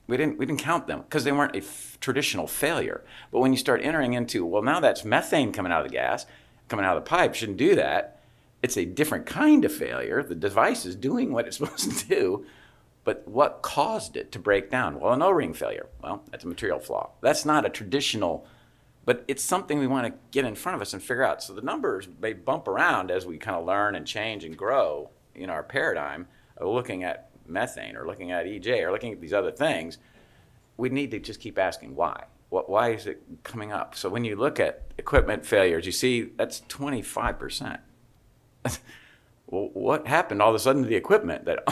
We didn't count them because they weren't a traditional failure. But when you start entering into, well, now that's methane coming out of the gas, coming out of the pipe, shouldn't do that. It's a different kind of failure. The device is doing what it's supposed to do, but what caused it to break down? Well, an O-ring failure. Well, that's a material flaw. That's not a traditional, but it's something we want to get in front of us and figure out. So the numbers may bump around as we kind of learn and change and grow in our paradigm of looking at methane or looking at EJ or looking at these other things. We need to just keep asking why. Why is it coming up? So when you look at equipment failures, you see that's 25%. Well, what happened all of a sudden to the equipment? That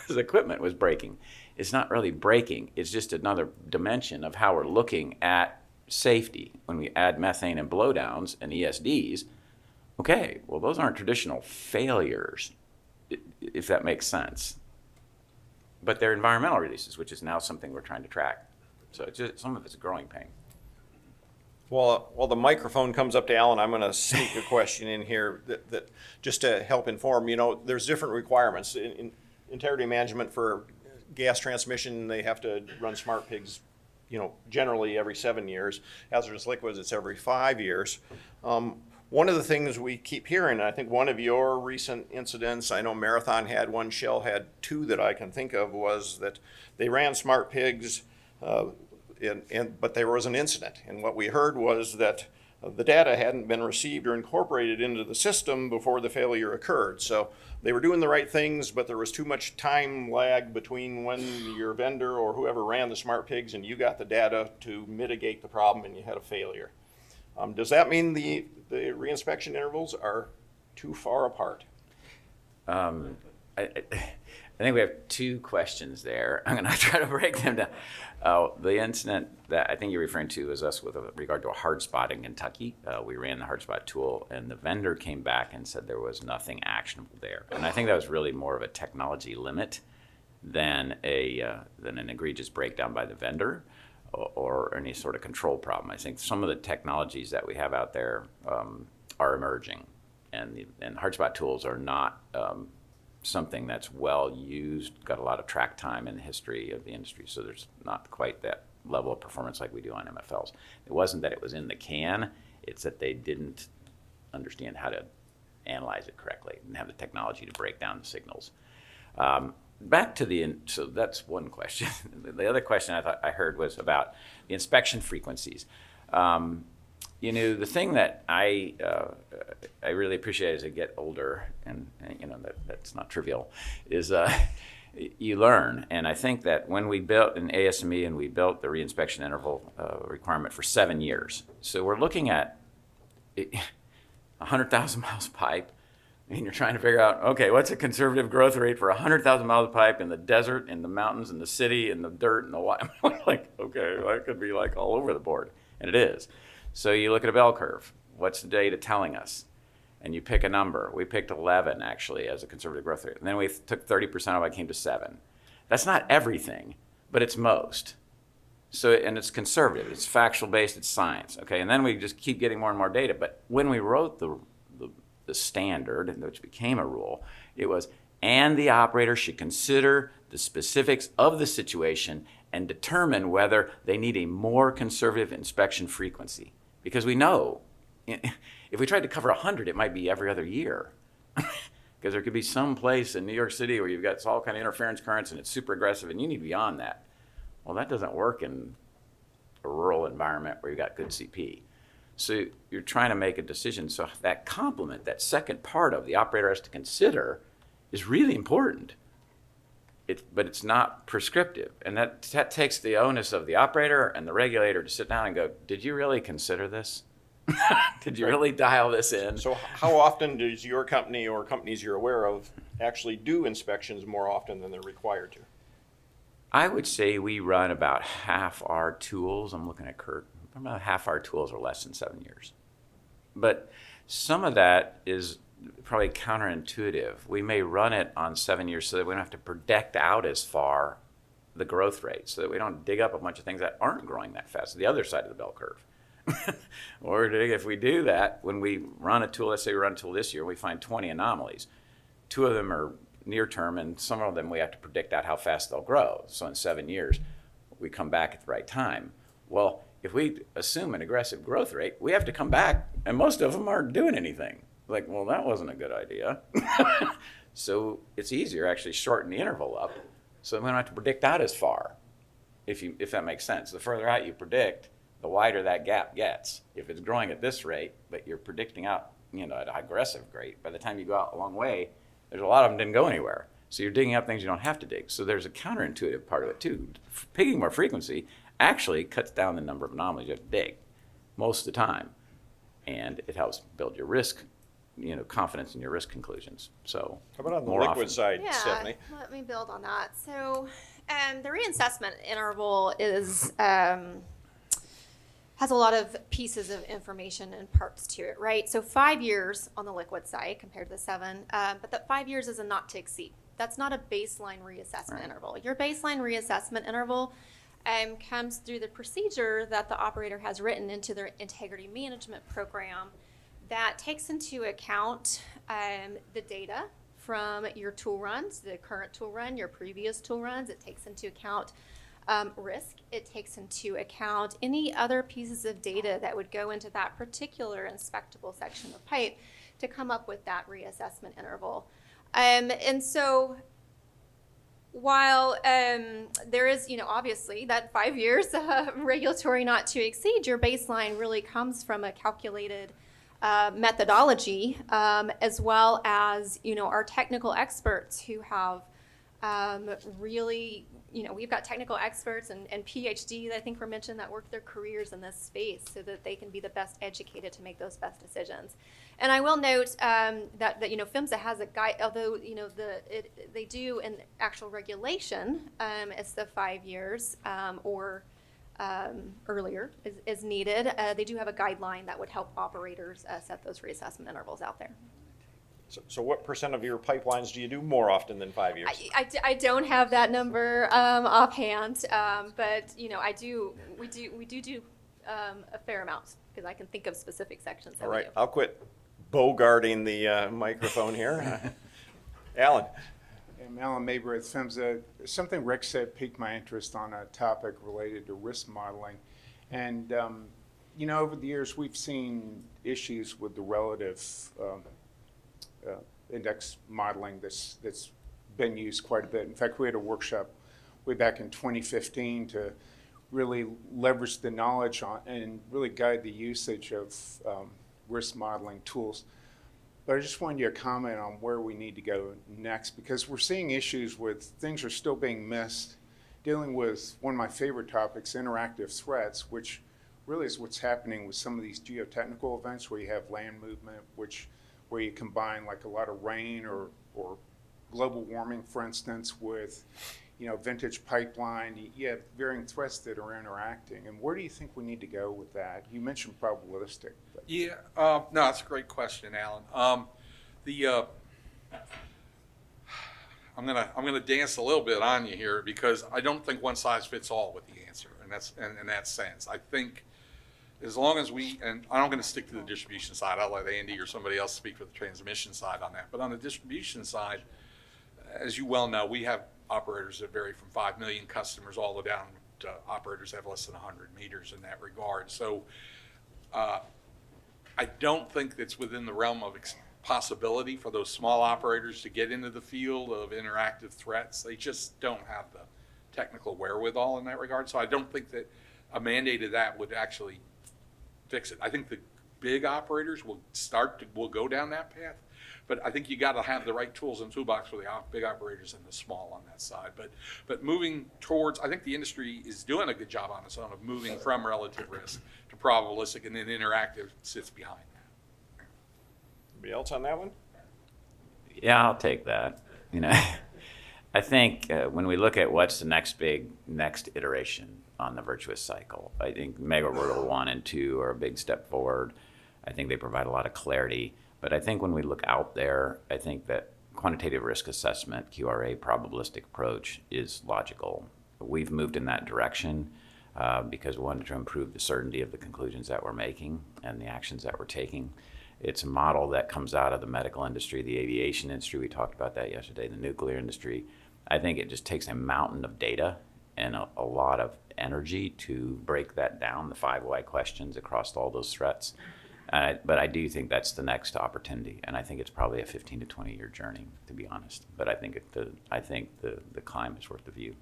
the equipment was breaking. It's not really breaking. It's just another dimension of how we're looking at safety. When we add methane and blowdowns and ESDs, okay, well, those aren't traditional failures, if that makes sense. But they're environmental releases, which is now something we're trying to track. So it's just, some of it's a growing pain. Well, while the microphone comes up to Alan, I'm going to sneak a question in here that just to help inform. There's different requirements. In integrity management for gas transmission, they have to run smart pigs, generally every 7 years. Hazardous liquids, it's every 5 years. One of the things we keep hearing, and I think one of your recent incidents, I know Marathon had one, Shell had two that I can think of, was that they ran smart pigs, but there was an incident. And what we heard was that the data hadn't been received or incorporated into the system before the failure occurred. So they were doing the right things, but there was too much time lag between when your vendor or whoever ran the smart pigs and you got the data to mitigate the problem and you had a failure. Does that mean the reinspection intervals are too far apart? I think we have two questions there. I'm going to try to break them down. The incident that I think you're referring to is us with regard to a hard spot in Kentucky. We ran the hard spot tool, and the vendor came back and said there was nothing actionable there. And I think that was really more of a technology limit than an egregious breakdown by the vendor or any sort of control problem. I think some of the technologies that we have out there are emerging, and hard spot tools are not something that's well used, got a lot of track time in the history of the industry, so there's not quite that level of performance like we do on MFLs. It wasn't that it was in the can, it's that they didn't understand how to analyze it correctly and have the technology to break down the signals. Back to so that's one question. The other question I heard was about the inspection frequencies. The thing that I really appreciate as I get older, and that's not trivial, is you learn. And I think that when we built an ASME and we built the reinspection interval requirement for 7 years, so we're looking at 100,000 miles of pipe, and you're trying to figure out, okay, what's a conservative growth rate for 100,000 miles of pipe in the desert, in the mountains, in the city, in the dirt, in the water? Like, okay, that could be like all over the board, and it is. So you look at a bell curve. What's the data telling us? And you pick a number. We picked 11, actually, as a conservative growth rate. And then we took 30% of it, came to 7. That's not everything, but it's most. So, and it's conservative. It's factual based. It's science. Okay, and then we just keep getting more and more data. But when we wrote the standard, which became a rule, it was, and the operator should consider the specifics of the situation and determine whether they need a more conservative inspection frequency. Because we know if we tried to cover 100, it might be every other year. Because there could be some place in New York City where you've got all kind of interference currents and it's super aggressive and you need to be on that. Well, that doesn't work in a rural environment where you've got good CP. So you're trying to make a decision. So that complement, that second part of the operator has to consider, is really important. But it's not prescriptive. And that takes the onus of the operator and the regulator to sit down and go, did you really consider this? Did you really dial this in? So how often does your company or companies you're aware of actually do inspections more often than they're required to? I would say we run about half our tools. I'm looking at Kurt. About half our tools are less than 7 years. But some of that is probably counterintuitive. We may run it on 7 years so that we don't have to project out as far the growth rate, so that we don't dig up a bunch of things that aren't growing that fast, the other side of the bell curve. Or if we do that, when we run a tool, let's say we run a tool this year, we find 20 anomalies. 2 of them are near term, and some of them we have to predict out how fast they'll grow. So in 7 years, we come back at the right time. Well, if we assume an aggressive growth rate, we have to come back, and most of them aren't doing anything. Like, well, that wasn't a good idea. So it's easier actually shorten the interval up, so we don't have to predict out as far, if that makes sense. The further out you predict, the wider that gap gets. If it's growing at this rate, but you're predicting out, at an aggressive rate, by the time you go out a long way, there's a lot of them didn't go anywhere. So you're digging up things you don't have to dig. So there's a counterintuitive part of it too. Picking more frequency actually cuts down the number of anomalies you have to dig most of the time. And it helps build your risk, confidence in your risk conclusions. So How about on the more liquid often. side, Yeah, Stephanie? let me build on that. So the reassessment interval is has a lot of pieces of information and parts to it, right? So 5 years on the liquid side compared to the 7, but that 5 years is a not to exceed. That's not a baseline reassessment interval. Your baseline reassessment interval comes through the procedure that the operator has written into their integrity management program that takes into account the data from your tool runs, the current tool run, your previous tool runs. It takes into account risk. It takes into account any other pieces of data that would go into that particular inspectable section of pipe to come up with that reassessment interval. And so while there is, obviously that 5 years regulatory not to exceed, your baseline really comes from a calculated methodology, as well as, our technical experts who have really, we've got technical experts and PhDs, I think were mentioned, that work their careers in this space so that they can be the best educated to make those best decisions. And I will note that PHMSA has a guide, although, they do in actual regulation, it's the 5 years or earlier is needed. They do have a guideline that would help operators set those reassessment intervals out there. So what % of your pipelines do you do more often than 5 years? I don't have that number offhand, but we do a fair amount because I can think of specific sections that All we right, do. I'll quit bogarting the microphone here. Alan. I'm Alan Mabry with PHMSA. Something Rick said piqued my interest on a topic related to risk modeling. And, over the years, we've seen issues with the relative index modeling that's been used quite a bit. In fact, we had a workshop way back in 2015 to really leverage the knowledge on and really guide the usage of risk modeling tools. But I just wanted you to comment on where we need to go next, because we're seeing issues with things are still being missed, dealing with one of my favorite topics, interactive threats, which really is what's happening with some of these geotechnical events where you have land movement, where you combine like a lot of rain or global warming, for instance, with vintage pipeline. You have varying threats that are interacting. And where do you think we need to go with that? You mentioned probabilistic. But. Yeah, no, that's a great question, Alan. I'm gonna dance a little bit on you here because I don't think one size fits all with the answer, and that's in that sense. I think as long as and I'm going to stick to the distribution side. I'll let Andy or somebody else speak for the transmission side on that. But on the distribution side, as you well know, we have operators that vary from 5 million customers all the way down operators have less than 100 meters in that regard. So I don't think that's within the realm of possibility for those small operators to get into the field of interactive threats. They just don't have the technical wherewithal in that regard. So I don't think that a mandate of that would actually fix it. I think the big operators will go down that path, but I think you got to have the right tools in the toolbox for the big operators and the small on that side. But moving towards, I think the industry is doing a good job on its own of moving from relative risk to probabilistic, and then interactive sits behind that. Anybody else on that one? Yeah, I'll take that. I think when we look at what's the next iteration on the virtuous cycle, I think Mega Wordle 1 and 2 are a big step forward. I think they provide a lot of clarity. But I think when we look out there, I think that quantitative risk assessment, QRA, probabilistic approach is logical. We've moved in that direction because we wanted to improve the certainty of the conclusions that we're making and the actions that we're taking. It's a model that comes out of the medical industry, the aviation industry. We talked about that yesterday, the nuclear industry. I think it just takes a mountain of data and a lot of energy to break that down, the 5 why questions across all those threats. But I do think that's the next opportunity, and I think it's probably a 15 to 20 year journey, to be honest. But I think the climb is worth the view.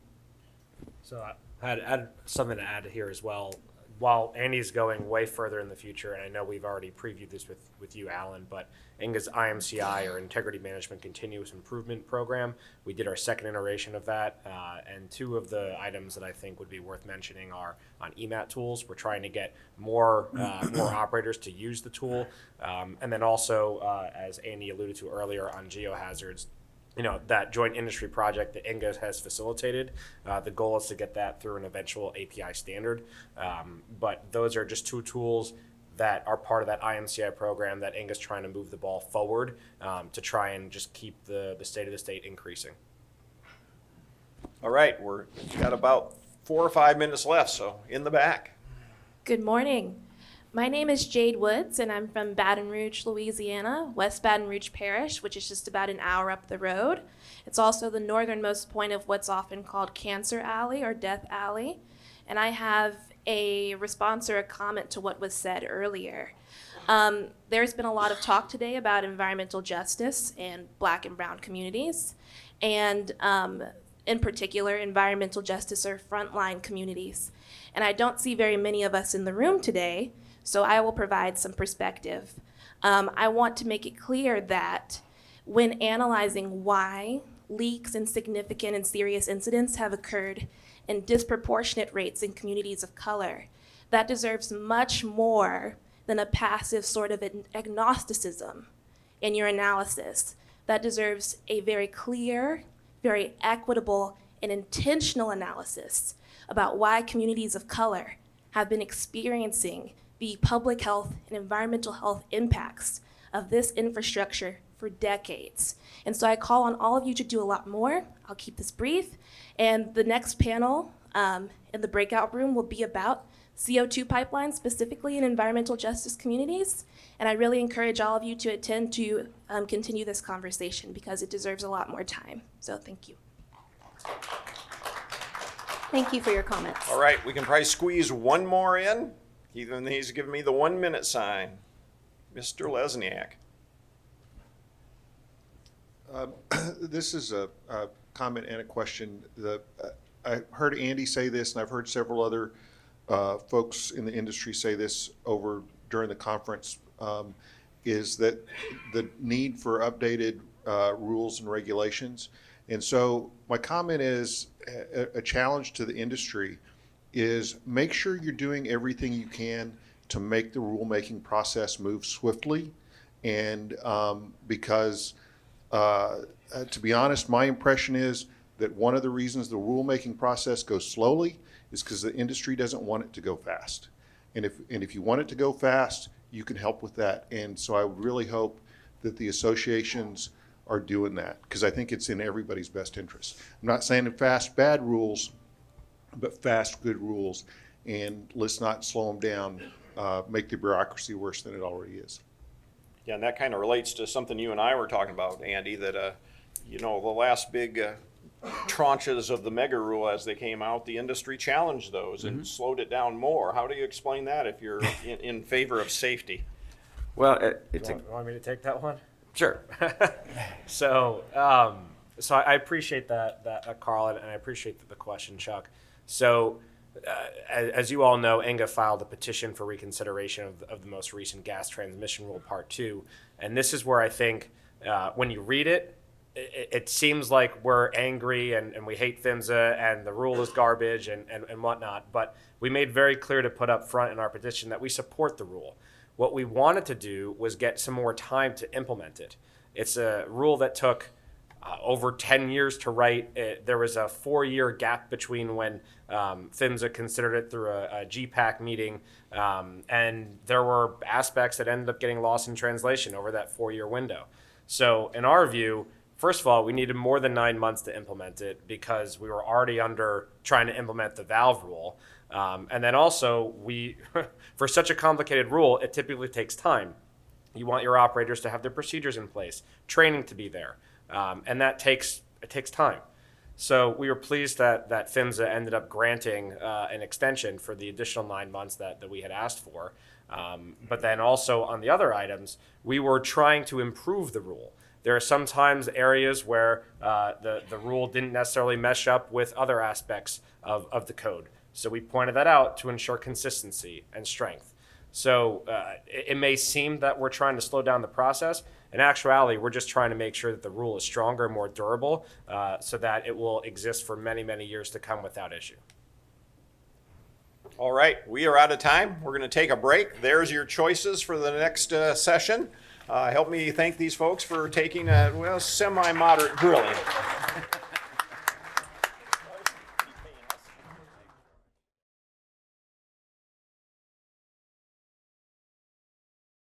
So I had something to add here as well. While Andy's going way further in the future, and I know we've already previewed this with you, Alan, but INGAA's IMCI, or Integrity Management Continuous Improvement Program, we did our second iteration of that, and 2 of the items that I think would be worth mentioning are on EMAT tools. We're trying to get more operators to use the tool, and then also, as Andy alluded to earlier, on geohazards. That joint industry project that INGAA has facilitated, the goal is to get that through an eventual API standard. But those are just 2 tools that are part of that IMCI program that INGAA's trying to move the ball forward to try and just keep the state of the state increasing. All right, we've got about 4 or 5 minutes left, so in the back. Good morning. My name is Jade Woods, and I'm from Baton Rouge, Louisiana, West Baton Rouge Parish, which is just about an hour up the road. It's also the northernmost point of what's often called Cancer Alley or Death Alley. And I have a response or a comment to what was said earlier. There's been a lot of talk today about environmental justice in Black and brown communities, and in particular, environmental justice or frontline communities. And I don't see very many of us in the room today, so I will provide some perspective. I want to make it clear that when analyzing why leaks and significant and serious incidents have occurred in disproportionate rates in communities of color, that deserves much more than a passive sort of agnosticism in your analysis. That deserves a very clear, very equitable, and intentional analysis about why communities of color have been experiencing the public health and environmental health impacts of this infrastructure for decades. And so I call on all of you to do a lot more. I'll keep this brief. And the next panel in the breakout room will be about CO2 pipelines, specifically in environmental justice communities. And I really encourage all of you to attend to continue this conversation because it deserves a lot more time. So thank you. Thank you for your comments. All right, we can probably squeeze one more in. Even he's giving me the 1 minute sign. Mr. Lesniak. This is a comment and a question. I heard Andy say this, and I've heard several other folks in the industry say this during the conference, is that the need for updated rules and regulations. And so my comment is a challenge to the industry is make sure you're doing everything you can to make the rulemaking process move swiftly. And because to be honest, my impression is that one of the reasons the rulemaking process goes slowly is because the industry doesn't want it to go fast. And if you want it to go fast, you can help with that. And so I would really hope that the associations are doing that, because I think it's in everybody's best interest. I'm not saying fast bad rules, but fast good rules, and let's not slow them down, make the bureaucracy worse than it already is. Yeah, and that kind of relates to something you and I were talking about, Andy, that, the last big tranches of the mega rule as they came out, the industry challenged those and slowed it down more. How do you explain that if you're in favor of safety? Well, it's Want me to take that one? sure. So, so I appreciate that, Carl, and I appreciate the question, Chuck. So, as you all know, INGAA filed a petition for reconsideration of the most recent gas transmission rule, Part 2. And this is where I think when you read it, it seems like we're angry and we hate PHMSA and the rule is garbage and whatnot. But we made very clear to put up front in our petition that we support the rule. What we wanted to do was get some more time to implement it. It's a rule that took over 10 years to write. There was a 4-year gap between when PHMSA considered it through a GPAC meeting, and there were aspects that ended up getting lost in translation over that 4-year window. So in our view, first of all, we needed more than 9 months to implement it because we were already under trying to implement the valve rule. And then also, for such a complicated rule, it typically takes time. You want your operators to have their procedures in place, training to be there, and it takes time. So we were pleased that PHMSA ended up granting an extension for the additional 9 months that we had asked for. But then also on the other items, we were trying to improve the rule. There are sometimes areas where the rule didn't necessarily mesh up with other aspects of the code. So we pointed that out to ensure consistency and strength. So it may seem that we're trying to slow down the process. In actuality, we're just trying to make sure that the rule is stronger and more durable so that it will exist for many, many years to come without issue. All right, we are out of time. We're going to take a break. There's your choices for the next session. Help me thank these folks for taking a semi-moderate grilling.